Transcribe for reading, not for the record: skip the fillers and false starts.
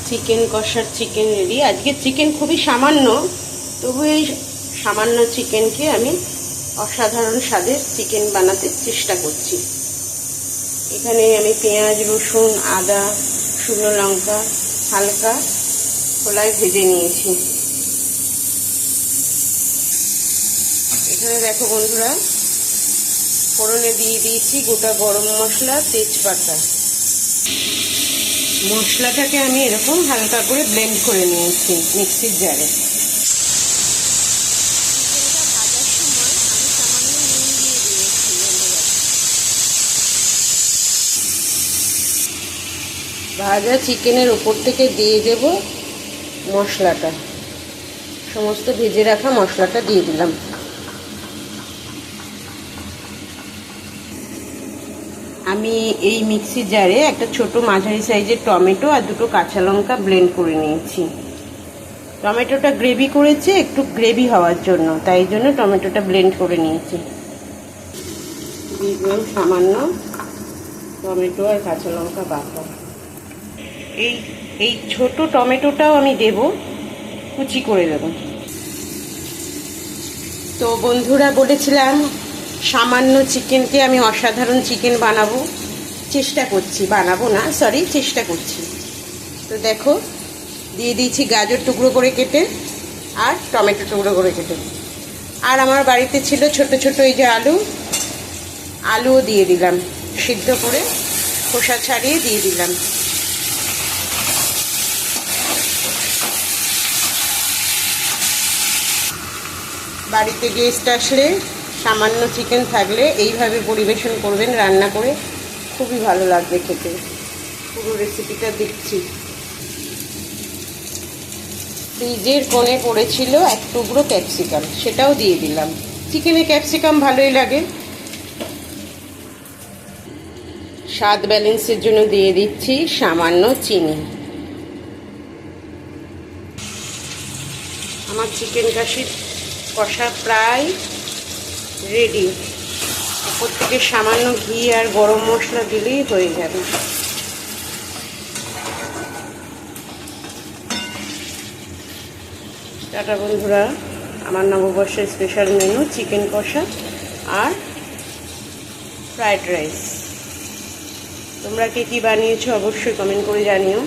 Chicken কষার chicken ready. আজকে chicken খুবই সামান্য, তবু এই সামান্য চিকেনকে আমি অসাধারণ স্বাদের চিকেন বানাতে চেষ্টা করছি। এখানে আমি পেঁয়াজ, রসুন, আদা, শুকনো লঙ্কা হালকা খোলায় ভেজে নিয়েছি। এখানে দেখো বন্ধুরা, ফোড়নে দিয়ে দিয়েছি গোটা গরম মশলা, তেজপাতা। মশলাটাকে আমি এরকম হালকা করে ব্লেন্ড করে নিয়েছি মিক্সির জারে। ভাজা চিকেনের ওপর থেকে দিয়ে দেব মশলাটা, সমস্ত ভেজে রাখা মশলাটা দিয়ে দিলাম। আমি এই মিক্সির জারে একটা ছোট মাঝারি সাইজের টমেটো আর দুটো কাঁচা লঙ্কা ব্লেন্ড করে নিয়েছি। টমেটোটা গ্রেভি করেছে একটু গ্রেভি হওয়ার জন্য, তাই জন্য টমেটোটা ব্লেন্ড করে নিয়েছি। দিয়ে দিলাম সামান্য টমেটো আর কাঁচা লঙ্কা বাটা। এই ছোট টমেটোটাও আমি দেব, কুচি করে দেব। তো বন্ধুরা, বলেছিলাম সামান্য চিকেনকে আমি অসাধারণ চিকেন বানাবো, চেষ্টা করছি, বানাবো না সরি চেষ্টা করছি। তো দেখো, দিয়ে দিয়েছি গাজর টুকরো করে কেটে আর টমেটো টুকরো করে কেটে। আর আমার বাড়িতে ছিল ছোট ছোট এই যে আলুও দিয়ে দিলাম, সিদ্ধ করে খোসা ছাড়িয়ে দিয়ে দিলাম। বাড়িতে গেস্ট আসলে সামান্য চিকেন থাকলে এইভাবে পরিবেশন করবেন রান্না করে, খুবই ভালো লাগবে খেতে। পুরো রেসিপিটা দেখছি। ফ্রিজের কোণে পড়েছিল এক টুকরো ক্যাপসিকাম, সেটাও দিয়ে দিলাম। চিকেনে ক্যাপসিকাম ভালোই লাগে। স্বাদ ব্যালেন্সের জন্য দিয়ে দিচ্ছি সামান্য চিনি। আমার চিকেন কষা প্রায় রেডি। উপর থেকে সামান্য ঘি আর গরম মশলা দিলেই হয়ে যাবে। টাটা বন্ধুরা, আমার নববর্ষের স্পেশাল মেনু চিকেন কষা আর ফ্রাইড রাইস। তোমরা কে কী বানিয়েছো অবশ্যই কমেন্ট করে জানিও।